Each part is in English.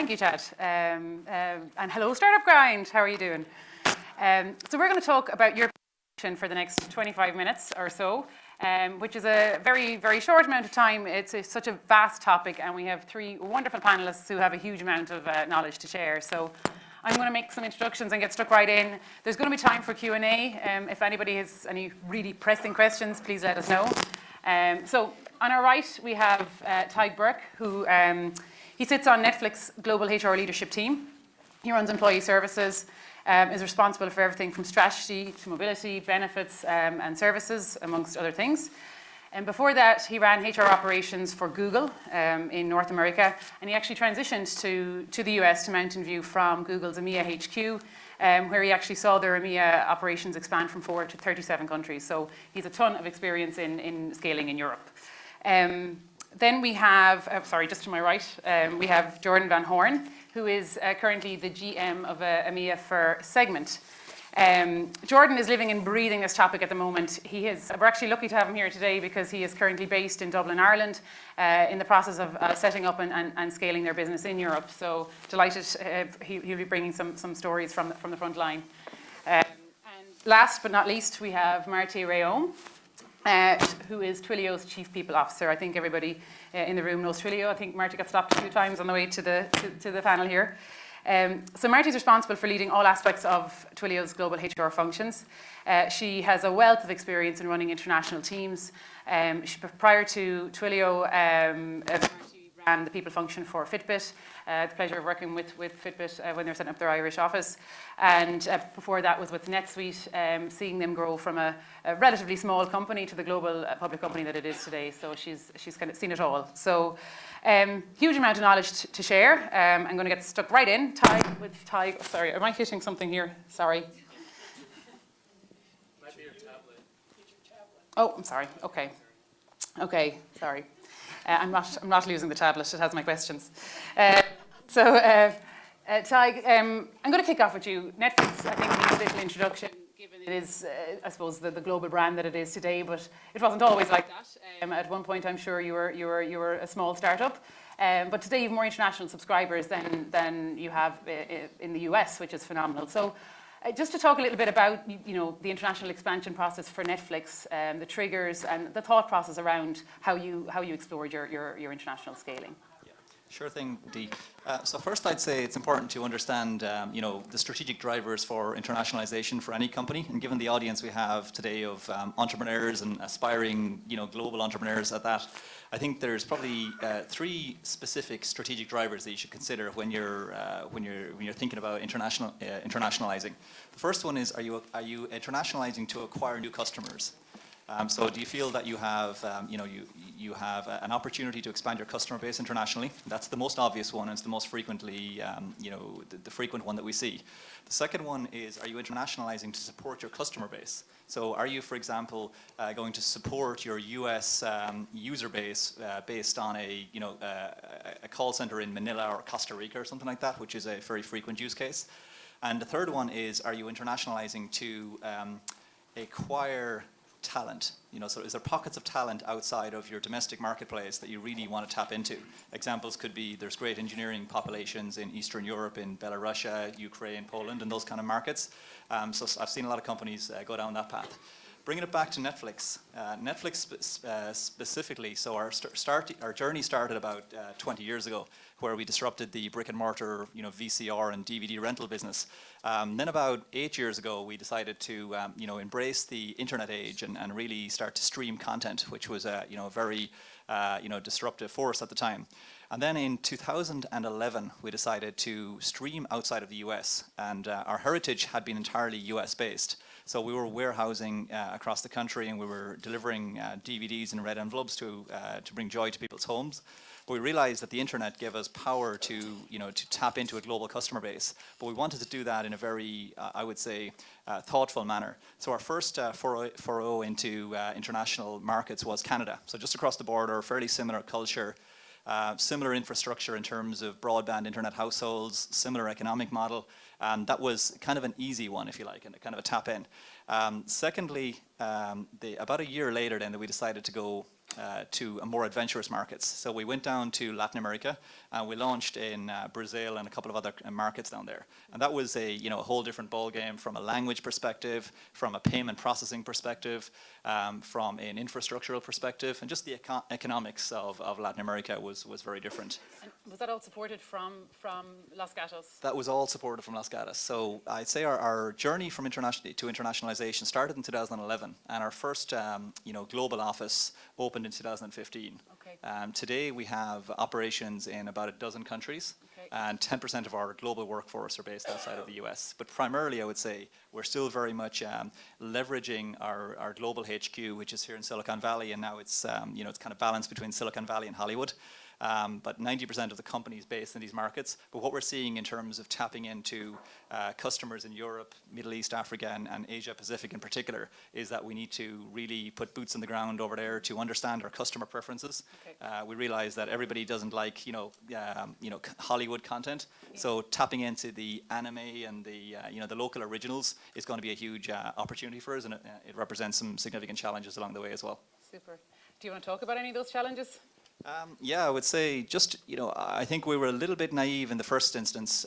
Thank you, Chad. And hello, Startup Grind. How are you doing? So we're going to talk about your presentation for the next 25 minutes or so, which is a very, very short amount of time. It's such a vast topic, and we have three wonderful panelists who have a huge amount of knowledge to share. So I'm going to make some introductions and get stuck right in. There's going to be time for Q&A. If anybody has any really pressing questions, please let us know. So on our right, we have Tig Burke, who he sits on Netflix Global HR Leadership Team. He runs employee services, is responsible for everything from strategy to mobility, benefits, and services, amongst other things. And before that, he ran HR operations for Google in North America, and he actually transitioned to the US, to Mountain View, from Google's EMEA HQ, where he actually saw their EMEA operations expand from 4 to 37 countries. So he's a ton of experience in scaling in Europe. Then we have, just to my right, we have Jordan Van Horn, who is currently the GM of EMEA for Segment. Jordan is living and breathing this topic at the moment. We're actually lucky to have him here today because he is currently based in Dublin, Ireland, in the process of setting up and scaling their business in Europe. So delighted he'll be bringing some stories from the front line. And last but not least, we have Marty Rayom, who is Twilio's Chief People Officer. I think everybody in the room knows Twilio. I think Marty got stopped a few times on the way to the panel here. So Marty's responsible for leading all aspects of Twilio's global HR functions. She has a wealth of experience in running international teams. Prior to Twilio, Marty ran the people function for Fitbit. The pleasure of working with Fitbit when they were setting up their Irish office. And before that was with NetSuite, seeing them grow from a relatively small company to the global public company that it is today. So she's kind of seen it all. So huge amount of knowledge to share. I'm going to get stuck right in. Tig, sorry, am I hitting something here? Sorry. Might be your tablet. Oh, I'm sorry. Okay, sorry. I'm not losing the tablet. It has my questions. Tig, I'm going to kick off with you. Netflix, I think, needs a little introduction, given it is, I suppose, the global brand that it is today. But it wasn't always like that. At one point, I'm sure you were a small startup. But today, you have more international subscribers than you have in the US, which is phenomenal. So, just to talk a little bit about the international expansion process for Netflix, the triggers and the thought process around how you explored your international scaling. Yeah, sure thing, Dee. So first, I'd say it's important to understand the strategic drivers for internationalization for any company. And given the audience we have today of entrepreneurs and aspiring global entrepreneurs at that, I think there's probably three specific strategic drivers that you should consider when you're thinking about internationalizing. The first one is, are you internationalizing to acquire new customers? So do you feel that you have you have an opportunity to expand your customer base internationally? That's the most obvious one, and it's the most frequently the frequent one that we see. The second one is, are you internationalizing to support your customer base? So are you, for example, going to support your US user base based on a call center in Manila or Costa Rica or something like that, which is a very frequent use case? And the third one is, are you internationalizing to acquire talent? So is there pockets of talent outside of your domestic marketplace that you really want to tap into? Examples could be, there's great engineering populations in Eastern Europe, in Belarus, Ukraine, Poland, and those kind of markets. So I've seen a lot of companies go down that path. Bringing it back to Netflix, specifically, so our journey started about 20 years ago, where we disrupted the brick and mortar, VCR and DVD rental business. Then about 8 years ago, we decided to, embrace the internet age and really start to stream content, which was a, very, disruptive force at the time. And then in 2011, we decided to stream outside of the US, and our heritage had been entirely US based. So we were warehousing across the country, and we were delivering DVDs in red envelopes to bring joy to people's homes. But we realized that the internet gave us power to tap into a global customer base. But we wanted to do that in a very, I would say, thoughtful manner. So our first foray into international markets was Canada. So just across the border, fairly similar culture, similar infrastructure in terms of broadband internet households, similar economic model. That was kind of an easy one, if you like, and kind of a tap in. Secondly, about a year later then, we decided to go more adventurous markets. So we went down to Latin America, and we launched in Brazil and a couple of other markets down there. And that was a whole different ballgame from a language perspective, from a payment processing perspective, from an infrastructural perspective, and just the economics of Latin America was very different. And was that all supported from Los Gatos? That was all supported from Los Gatos. So I'd say our journey from internationalization started in 2011, and our first global office opened in 2015. Okay. Today we have operations in about a dozen countries, okay, and 10% of our global workforce are based outside of the US. But primarily, I would say, we're still very much leveraging our global HQ, which is here in Silicon Valley, and now it's it's kind of balanced between Silicon Valley and Hollywood. But 90% of the companies based in these markets. But what we're seeing in terms of tapping into customers in Europe, Middle East, Africa, and Asia Pacific in particular, is that we need to really put boots on the ground over there to understand our customer preferences. Okay. We realize that everybody doesn't like Hollywood content. Yeah. So tapping into the anime and the local originals is going to be a huge opportunity for us, and it represents some significant challenges along the way as well. Super. Do you want to talk about any of those challenges? Yeah, I would say just, I think we were a little bit naive in the first instance,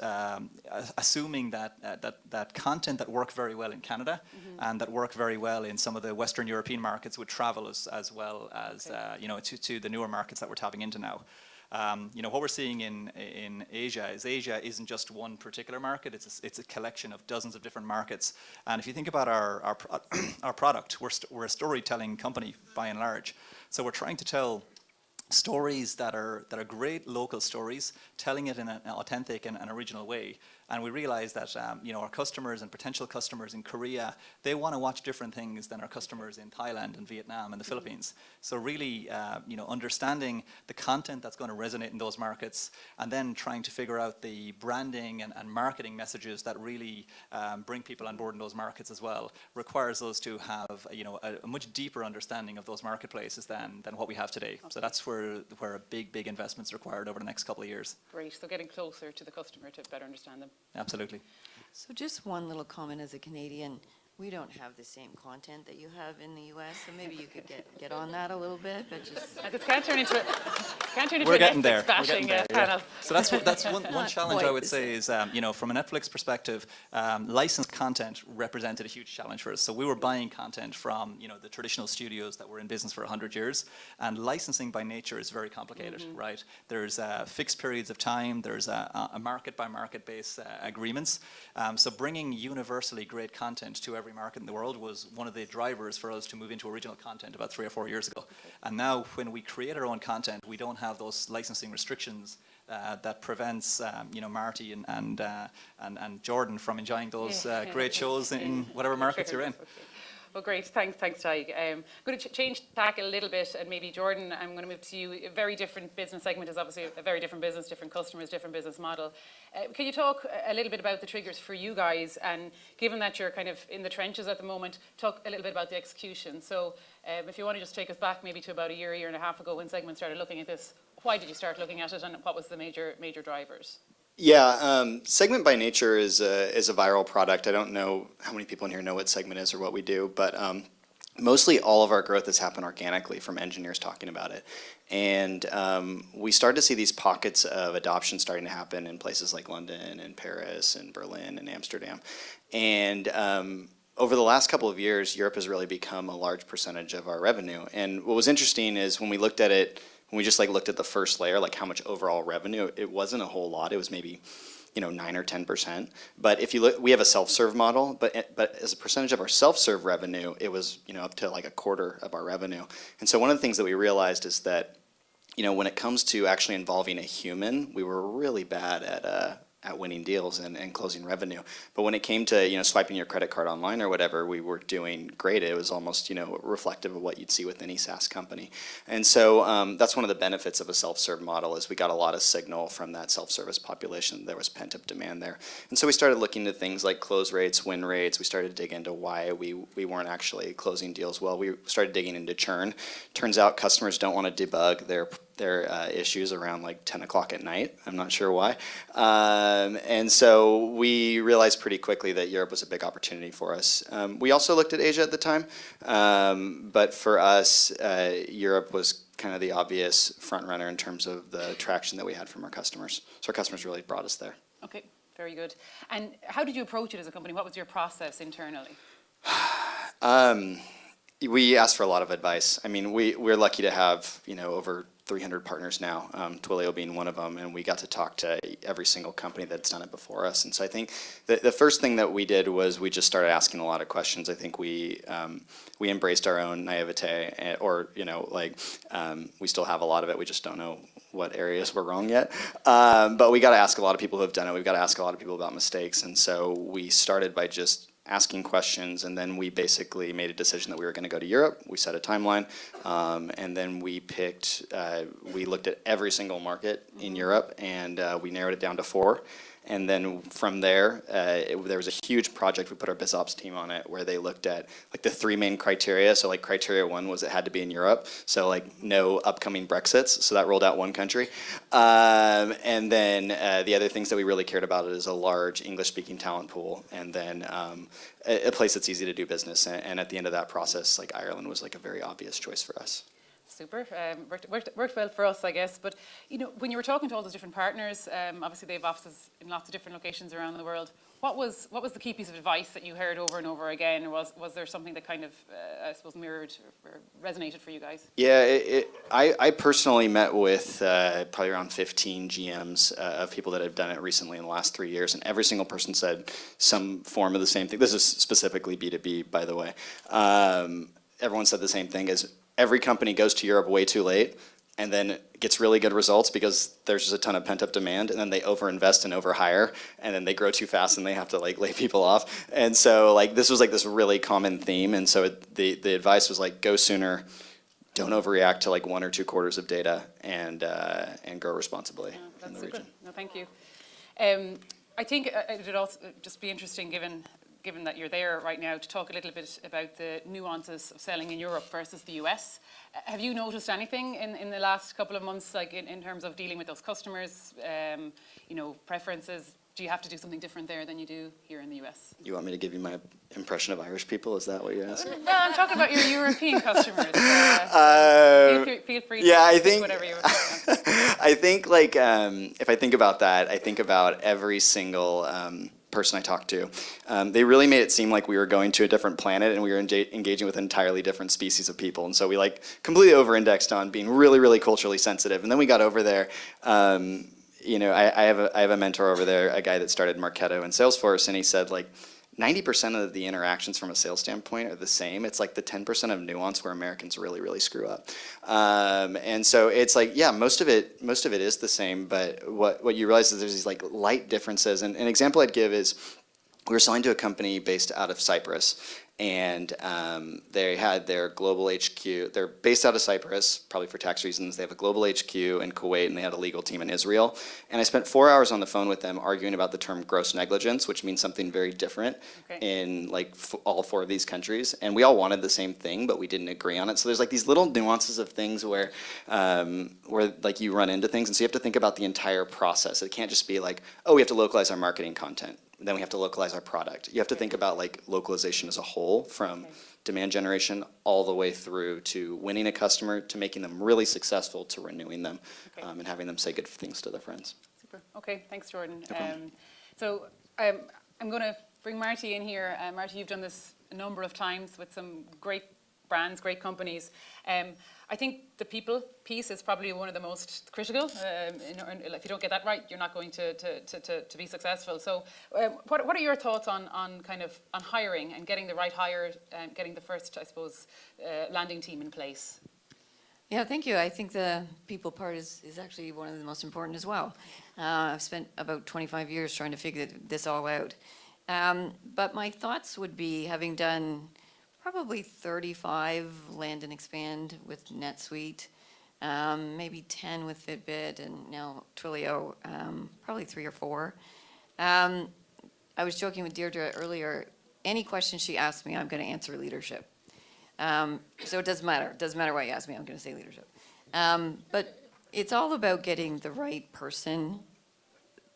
assuming that content that worked very well in Canada and that worked very well in some of the Western European markets would travel as well as, Okay. to the newer markets that we're tapping into now. What we're seeing in Asia isn't just one particular market. It's a collection of dozens of different markets. And if you think about our product, we're a storytelling company by and large. So we're trying to tell stories that are great local stories, telling it in an authentic and an original way. And we realize that our customers and potential customers in Korea, they want to watch different things than our customers in Thailand and Vietnam and the Philippines. So really, understanding the content that's going to resonate in those markets, and then trying to figure out the branding and marketing messages that really bring people on board in those markets as well, requires us to have a much deeper understanding of those marketplaces than what we have today. Okay. So that's where a big investment's required over the next couple of years. Great. So getting closer to the customer to better understand them. Absolutely. So just one little comment as a Canadian. We don't have the same content that you have in the U.S., so maybe you could get on that a little bit, but just... This can't turn into We're a getting Netflix there. bashing panel. So that's one challenge quite I would the say is, from a Netflix perspective, licensed content represented a huge challenge for us. So we were buying content from, the traditional studios that were in business for 100 years, and licensing by nature is very complicated, right? There's fixed periods of time, there's a market-by-market base agreements. So bringing universally great content to every market in the world was one of the drivers for us to move into original content about 3 or 4 years ago. Okay. And now when we create our own content, we don't have those licensing restrictions that prevents Marty and Jordan from enjoying those great shows in whatever markets you're in. Okay. Well, great. Thanks, Tig. I'm going to change tack a little bit, and maybe Jordan, I'm going to move to you. A very different business segment is obviously a very different business, different customers, different business model. Can you talk a little bit about the triggers for you guys? And given that you're kind of in the trenches at the moment, talk a little bit about the execution. So if you want to just take us back maybe to about a year and a half ago when Segment started looking at this, why did you start looking at it, and what was the major drivers? Yeah, Segment by nature is a viral product. I don't know how many people in here know what Segment is or what we do, but mostly all of our growth has happened organically from engineers talking about it. And we started to see these pockets of adoption starting to happen in places like London and Paris and Berlin and Amsterdam. And over the last couple of years, Europe has really become a large percentage of our revenue. And what was interesting is when we looked at it, when we just looked at the first layer, like how much overall revenue, it wasn't a whole lot. It was maybe 9 or 10%. But if you look, we have a self-serve model, but as a percentage of our self-serve revenue, it was up to like a quarter of our revenue. And so one of the things that we realized is that when it comes to actually involving a human, we were really bad at winning deals and closing revenue. But when it came to swiping your credit card online or whatever, we were doing great. It was almost reflective of what you'd see with any SaaS company. And so that's one of the benefits of a self-serve model is we got a lot of signal from that self-service population. There was pent-up demand there. And so we started looking at things like close rates, win rates. We started to dig into why we weren't actually closing deals well. We started digging into churn. Turns out customers don't want to debug their their issues around like 10 o'clock at night. I'm not sure why. And so we realized pretty quickly that Europe was a big opportunity for us. We also looked at Asia at the time, but for us, Europe was kind of the obvious front runner in terms of the traction that we had from our customers. So our customers really brought us there. Okay, very good. And how did you approach it as a company? What was your process internally? We asked for a lot of advice. I mean, we're lucky to have, over 300 partners now, Twilio being one of them, and we got to talk to every single company that's done it before us. And so I think the first thing that we did was we just started asking a lot of questions. I think we embraced our own naivete, or, we still have a lot of it. We just don't know what areas we're wrong yet. But we got to ask a lot of people who have done it. We've got to ask a lot of people about mistakes. And so we started by just asking questions, and then we basically made a decision that we were going to go to Europe. We set a timeline, and then we looked at every single market in Europe, and we narrowed it down to 4. And then from there, there was a huge project. We put our BizOps team on it, where they looked at like the 3 main criteria. So like criteria 1 was it had to be in Europe. So like no upcoming Brexits. So that rolled out 1 country. And then the other things that we really cared about is a large English-speaking talent pool, and then a place that's easy to do business. And at the end of that process, like Ireland was like a very obvious choice for us. Super. Worked well for us, I guess. But when you were talking to all those different partners, obviously they have offices in lots of different locations around the world. What was the key piece of advice that you heard over and over again? Or was there something that kind of, I suppose, mirrored or resonated for you guys? Yeah, I personally met with probably around 15 GMs of people that have done it recently in the last 3 years, and every single person said some form of the same thing. This is specifically B2B, by the way. Everyone said the same thing as every company goes to Europe way too late and then gets really good results because there's just a ton of pent-up demand, and then they overinvest and overhire, and then they grow too fast and they have to like lay people off. And so like this was like this really common theme, and so the advice was like go sooner, don't overreact to like 1 or 2 quarters of data, and grow responsibly in the region. No, thank you. I think it would also just be interesting, given that you're there right now, to talk a little bit about the nuances of selling in Europe versus the US. Have you noticed anything in the last couple of months, like in terms of dealing with those customers, preferences? Do you have to do something different there than you do here in the US? You want me to give you my impression of Irish people? Is that what you're asking? No, I'm talking about your European customers. Feel free to say whatever you want. I think like if I think about that, I think about every single person I talked to. They really made it seem like we were going to a different planet and we were engaging with entirely different species of people. And so we like completely over-indexed on being really, really culturally sensitive. And then we got over there. I have a mentor over there, a guy that started Marketo and Salesforce, and he said like 90% of the interactions from a sales standpoint are the same. It's like the 10% of nuance where Americans really, really screw up. And so it's like, yeah, most of it is the same, but what you realize is there's these like light differences. And an example I'd give is we were selling to a company based out of Cyprus, and they had their global HQ. They're based out of Cyprus, probably for tax reasons. They have a global HQ in Kuwait, and they had a legal team in Israel. And I spent 4 hours on the phone with them arguing about the term gross negligence, which means something very different in like all 4 of these countries. And we all wanted the same thing, but we didn't agree on it. So there's like these little nuances of things where like you run into things, and so you have to think about the entire process. It can't just be like, oh, we have to localize our marketing content. Then we have to localize our product. You have to think about like localization as a whole, from demand generation all the way through to winning a customer, to making them really successful, to renewing them, and having them say good things to their friends. Super. Okay, thanks, Jordan. No I'm going to bring Marty in here. Marty, you've done this a number of times with some great brands, great companies. I think the people piece is probably one of the most critical. If you don't get that right, you're not going to be successful. So what are your thoughts on hiring and getting the right hire and getting the first, I suppose, landing team in place? Yeah, thank you. I think the people part is actually one of the most important as well. I've spent about 25 years trying to figure this all out. But my thoughts would be, having done probably 35 land and expand with NetSuite, maybe 10 with Fitbit, and now Twilio, probably 3 or 4. I was joking with Deirdre earlier, any question she asks me, I'm going to answer leadership. So it doesn't matter. It doesn't matter what you ask me, I'm going to say leadership. But It's all about getting the right person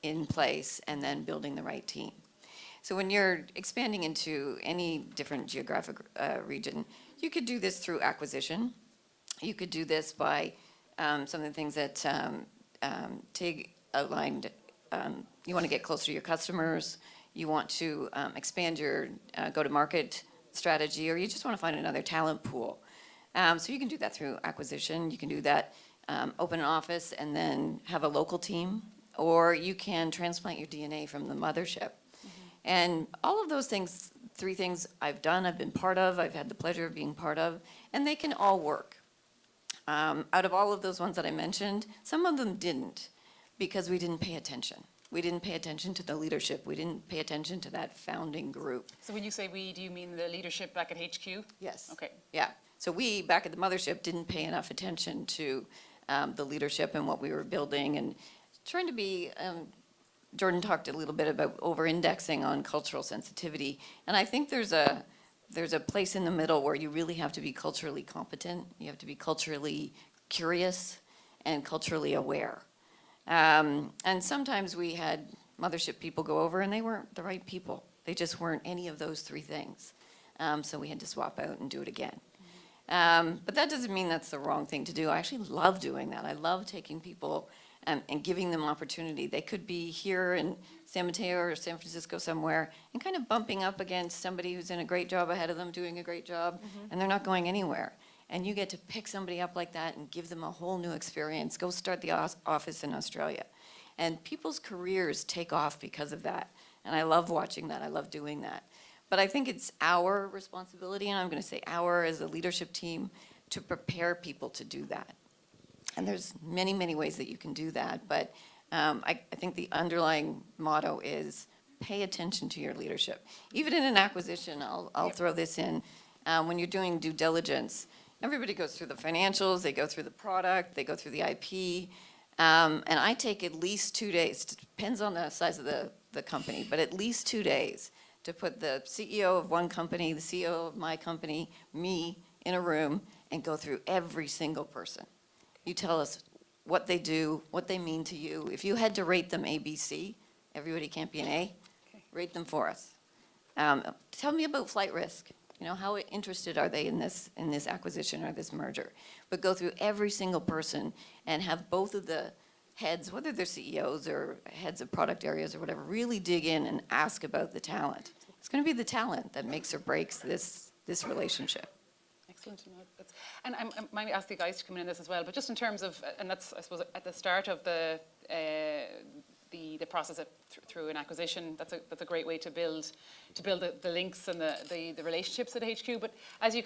in place and then building the right team. So when you're expanding into any different geographic region, you could do this through acquisition. You could do this by some of the things that Tig outlined. You want to get closer to your customers. You want to expand your go-to-market strategy, or you just want to find another talent pool. So you can do that through acquisition. You can do that, open an office and then have a local team, or you can transplant your DNA from the mothership. And all of those things, three things I've done, I've been part of, I've had the pleasure of being part of, and they can all work. Out of all of those ones that I mentioned, some of them didn't, because we didn't pay attention. We didn't pay attention to the leadership. We didn't pay attention to that founding group. So when you say we, do you mean the leadership back at HQ? Yes. Okay. Yeah. So we, back at the mothership, didn't pay enough attention to the leadership and what we were building, and trying to be, Jordan talked a little bit about over-indexing on cultural sensitivity, and I think there's a place in the middle where you really have to be culturally competent, you have to be culturally curious, and culturally aware. And sometimes we had mothership people go over and they weren't the right people. They just weren't any of those three things. So we had to swap out and do it again. But that doesn't mean that's the wrong thing to do. I actually love doing that. I love taking people and giving them opportunity. They could be here in San Mateo or San Francisco somewhere and kind of bumping up against somebody who's in a great job ahead of them, doing a great job, and they're not going anywhere. And you get to pick somebody up like that and give them a whole new experience. Go start the office in Australia. And people's careers take off because of that. And I love watching that. I love doing that. But I think it's our responsibility, and I'm going to say our as a leadership team, to prepare people to do that. And there's many, many ways that you can do that, but I think the underlying motto is pay attention to your leadership. Even in an acquisition, I'll throw this in, when you're doing due diligence, everybody goes through the financials, they go through the product, they go through the IP, and I take at least 2 days, depends on the size of the company, but at least 2 days to put the CEO of one company, the CEO of my company, me, in a room and go through every single person. You tell us what they do, what they mean to you. If you had to rate them A, B, C, everybody can't be an A, rate them for us. Tell me about flight risk. You know, how interested are they in this acquisition or this merger? But go through every single person and have both of the heads, whether they're CEOs or heads of product areas or whatever, really dig in and ask about the talent. It's going to be the talent that makes or breaks this relationship. Excellent. And I might ask the guys to come in this as well, but just in terms of, and that's, I suppose, at the start of the process through an acquisition, that's a great way to build the links and the relationships at HQ. But as you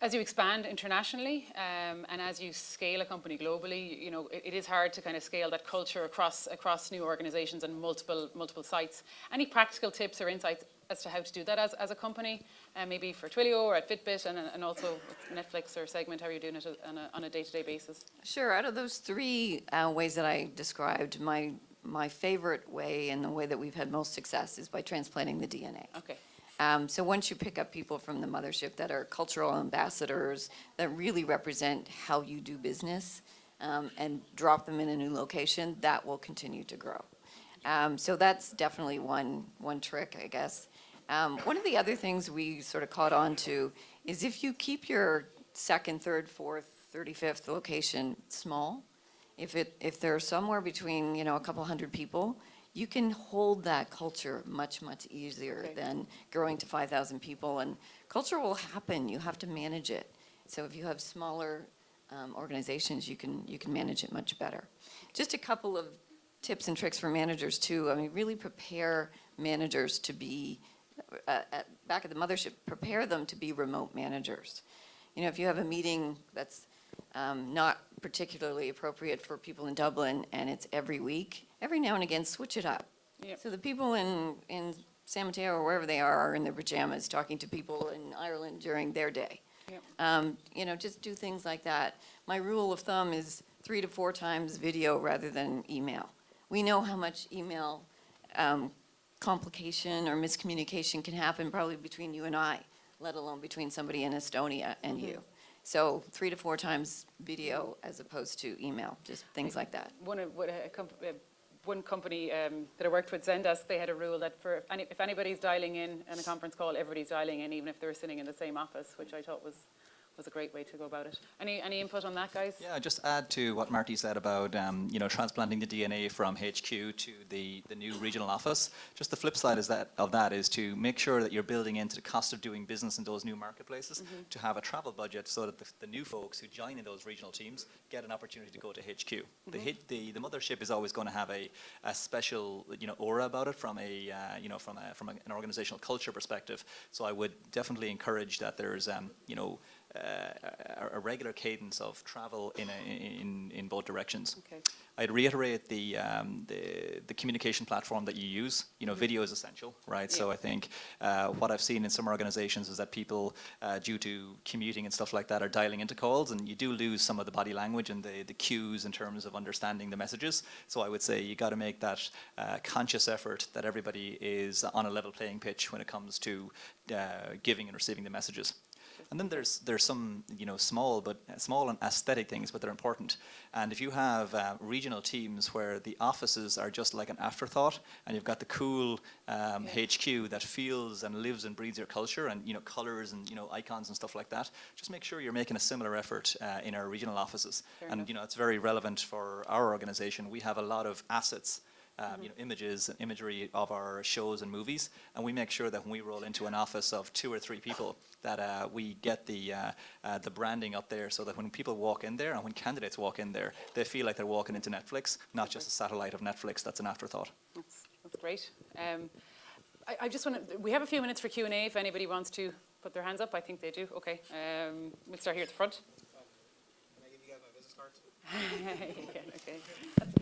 as you expand internationally, and as you scale a company globally, you know, it is hard to kind of scale that culture across new organizations and multiple sites. Any practical tips or insights as to how to do that as a company, maybe for Twilio or at Fitbit, and also with Netflix or Segment, how are you doing it on a day-to-day basis? Sure. Out of those three ways that I described, my favorite way and the way that we've had most success is by transplanting the DNA. Okay. So once you pick up people from the mothership that are cultural ambassadors that really represent how you do business, and drop them in a new location, that will continue to grow. So that's definitely one trick, I guess. One of the other things we sort of caught on to is if you keep your second, third, fourth, 35th location small, if they're somewhere between, you know, a couple hundred people, you can hold that culture much, much easier than growing to 5,000 people. And culture will happen. You have to manage it. So if you have smaller organizations, you can manage it much better. Just a couple of tips and tricks for managers too. I mean, really prepare managers to be, back at the mothership, prepare them to be remote managers. You know, if you have a meeting that's not particularly appropriate for people in Dublin and it's every week, every now and again switch it up. Yep. So the people in San Mateo or wherever they are in their pajamas talking to people in Ireland during their day. Yep. You know, just do things like that. My rule of thumb is 3 to 4 times video rather than email. We know how much email complication or miscommunication can happen probably between you and I, let alone between somebody in Estonia and you. So 3 to 4 times video as opposed to email, just things like that. One company that I worked with, Zendesk, they had a rule that if anybody's dialing in a conference call, everybody's dialing in, even if they're sitting in the same office, which I thought was a great way to go about it. Any input on that, guys? Yeah, just add to what Marty said about transplanting the DNA from HQ to the new regional office. Just the flip side of that is to make sure that you're building into the cost of doing business in those new marketplaces to have a travel budget so that the new folks who join in those regional teams get an opportunity to go to HQ. The mothership is always going to have a special aura about it from from an organizational culture perspective. So I would definitely encourage that there's a regular cadence of travel in both directions. Okay. I'd reiterate the communication platform that you use. Video is essential, right? Yeah. So I think what I've seen in some organizations is that people, due to commuting and stuff like that, are dialing into calls, and you do lose some of the body language and the cues in terms of understanding the messages. So I would say you got to make that conscious effort that everybody is on a level playing pitch when it comes to giving and receiving the messages. And then there's some small and aesthetic things, but they're important. And if you have regional teams where the offices are just like an afterthought, and you've got the cool HQ that feels and lives and breathes your culture, and colors and icons and stuff like that, just make sure you're making a similar effort in our regional offices. Fair and enough. it's very relevant for our organization. We have a lot of assets. Images and imagery of our shows and movies, and we make sure that when we roll into an office of 2 or 3 people, that we get the branding up there, so that when people walk in there and when candidates walk in there, they feel like they're walking into Netflix, not just a satellite of Netflix that's an afterthought. That's great. I just want to. We have a few minutes for Q&A. If anybody wants to put their hands up, I think they do. Okay. We'll start here at the front. Can I give you guys my business cards? Okay.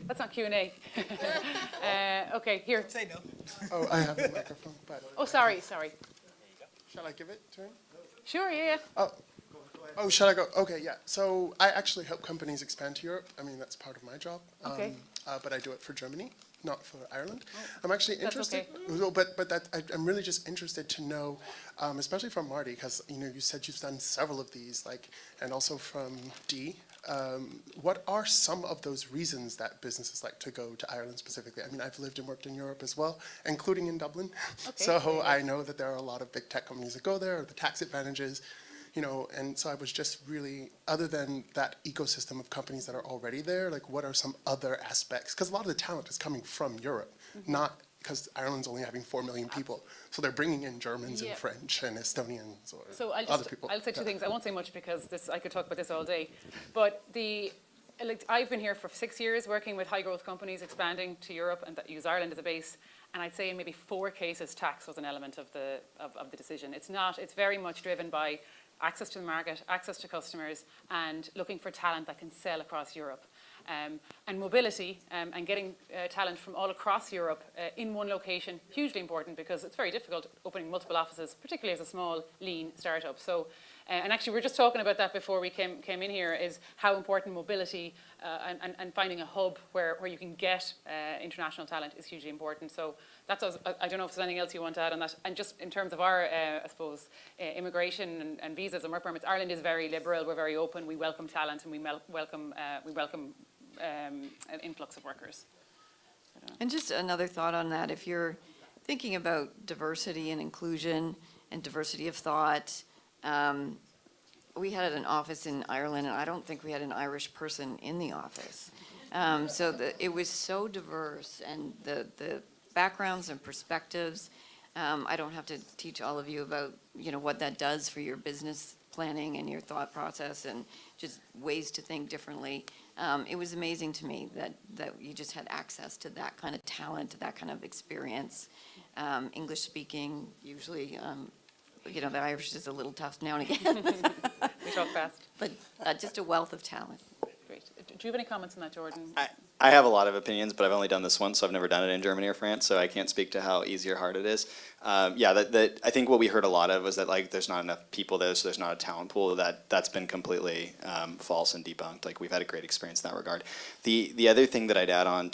That's not Q&A. Okay, here. Say no. Oh, I have a microphone, but Oh, sorry. shall I give it to him? Sure, yeah. Oh, shall I go? Okay, yeah. So I actually help companies expand to Europe. I mean, that's part of my job. Okay. But I do it for Germany, not for Ireland. I'm actually That's interested. okay. Well, but I'm really just interested to know, especially from Marty, because you said you've done several of these, and also from Dee. What are some of those reasons that businesses like to go to Ireland specifically? I mean, I've lived and worked in Europe as well, including in Dublin. Okay. So I know that there are a lot of big tech companies that go there, the tax advantages, and so I was just really, other than that ecosystem of companies that are already there, what are some other aspects? Because a lot of the talent is coming from Europe, not because Ireland's only having 4 million people. So they're bringing in Germans Yeah. and French and Estonians or So other people. I'll say 2 Yeah. things. I won't say much because I could talk about this all day. But I've been here for 6 years working with high growth companies expanding to Europe and that use Ireland as a base. And I'd say in maybe 4 cases, tax was an element of the decision. It's very much driven by access to the market, access to customers, and looking for talent that can sell across Europe. And mobility and getting talent from all across Europe in one location, hugely important because it's very difficult opening multiple offices, particularly as a small, lean startup. So, and actually we were just talking about that before we came in here, is how important mobility and finding a hub where you can get international talent is hugely important. So that's, I don't know if there's anything else you want to add on that. And just in terms of our, I suppose, immigration and visas and work permits, Ireland is very liberal, we're very open, we welcome talent and we welcome an influx of workers. And just another thought on that, if you're thinking about diversity and inclusion and diversity of thought, we had an office in Ireland, and I don't think we had an Irish person in the office. It was so diverse, and the backgrounds and perspectives. I don't have to teach all of you about what that does for your business planning and your thought process and just ways to think differently. It was amazing to me that you just had access to that kind of talent, that kind of experience. English speaking, usually, the Irish is a little tough now and again. We talk fast. But just a wealth of talent. Great. Do you have any comments on that, Jordan? I have a lot of opinions, but I've only done this once, so I've never done it in Germany or France, so I can't speak to how easy or hard it is. I think what we heard a lot of was that there's not enough people there, so there's not a talent pool. That's been completely false and debunked. We've had a great experience in that regard. The other thing that I'd add on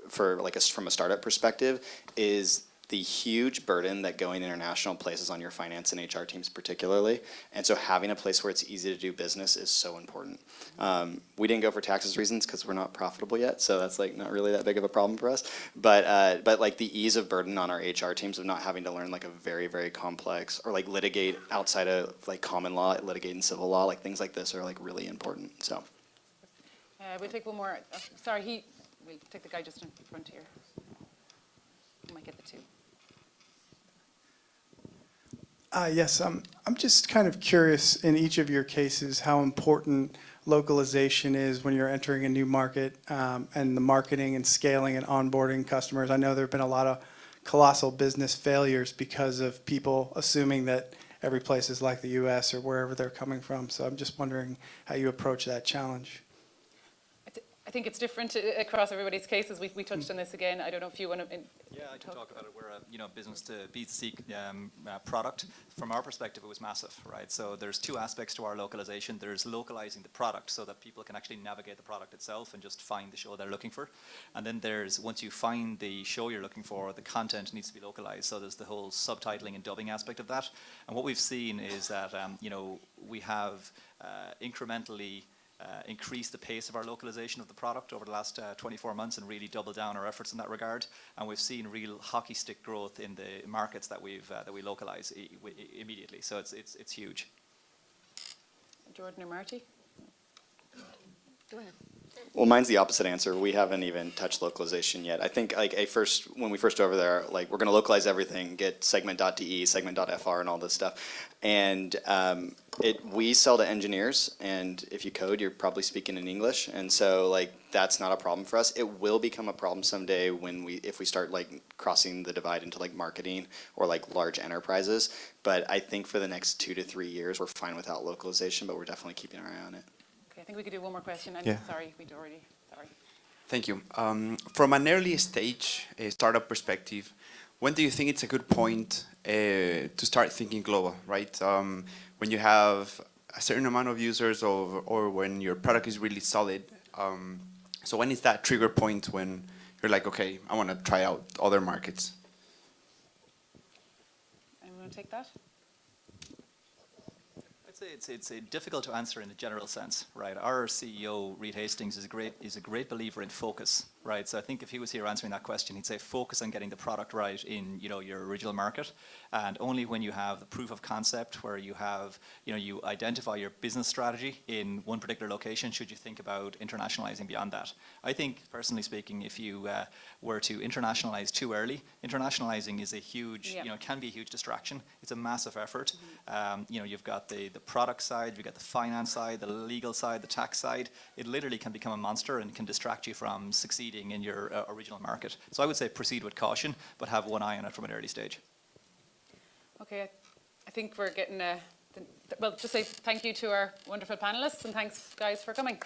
from a startup perspective is the huge burden that going international places on your finance and HR teams particularly. And so having a place where it's easy to do business is so important. We didn't go for taxes reasons because we're not profitable yet, so that's like not really that big of a problem for us. But like the ease of burden on our HR teams of not having to learn like a very, very complex or like litigate outside of like common law, litigate in civil law, like things like this are like really important, so. We'll take one more. Sorry, we'll take the guy just in front here. We might get the two. Yes, I'm just kind of curious in each of your cases how important localization is when you're entering a new market, and the marketing and scaling and onboarding customers. I know there have been a lot of colossal business failures because of people assuming that every place is like the US or wherever they're coming from. So I'm just wondering how you approach that challenge. I think it's different across everybody's cases. We touched on this again. I don't know if you want to. Yeah, I can talk about it. We're a business to B2C product. From our perspective, it was massive, right? So there's two aspects to our localization. There's localizing the product so that people can actually navigate the product itself and just find the show they're looking for. And then there's, once you find the show you're looking for, the content needs to be localized. So there's the whole subtitling and dubbing aspect of that. And what we've seen is that, we have incrementally increase the pace of our localization of the product over the last 24 months and really double down our efforts in that regard. And we've seen real hockey stick growth in the markets that we localize immediately. So it's huge. Jordan or Marty? Go ahead. Well, mine's the opposite answer. We haven't even touched localization yet. I think like when we first over there, like we're going to localize everything, get segment.de, segment.fr, and all this stuff. And we sell to engineers, and if you code, you're probably speaking in English, and so like that's not a problem for us. It will become a problem someday if we start like crossing the divide into like marketing or like large enterprises. But I think for the next 2 to 3 years, we're fine without localization, but we're definitely keeping our eye on it. Okay, I think we could do one more question. I'm Yeah. sorry, we'd already. Sorry. Thank you. From an early stage startup perspective, when do you think it's a good point to start thinking global, right? When you have a certain amount of users or when your product is really solid. So when is that trigger point when you're like, okay, I want to try out other markets? Anyone want to take that? I'd say it's difficult to answer in a general sense, right? Our CEO, Reed Hastings, is a great believer in focus, right? So I think if he was here answering that question, he'd say focus on getting the product right in your original market, and only when you have the proof of concept where you have you identify your business strategy in one particular location should you think about internationalizing beyond that. I think personally speaking, if you were to internationalize too early, internationalizing is a huge can be a huge distraction. It's a massive effort. You've got the product side, you've got the finance side, the legal side, the tax side. It literally can become a monster and can distract you from succeeding in your original market. So I would say proceed with caution, but have one eye on it from an early stage. Okay, I think we're getting well, just say thank you to our wonderful panelists, and thanks guys for coming.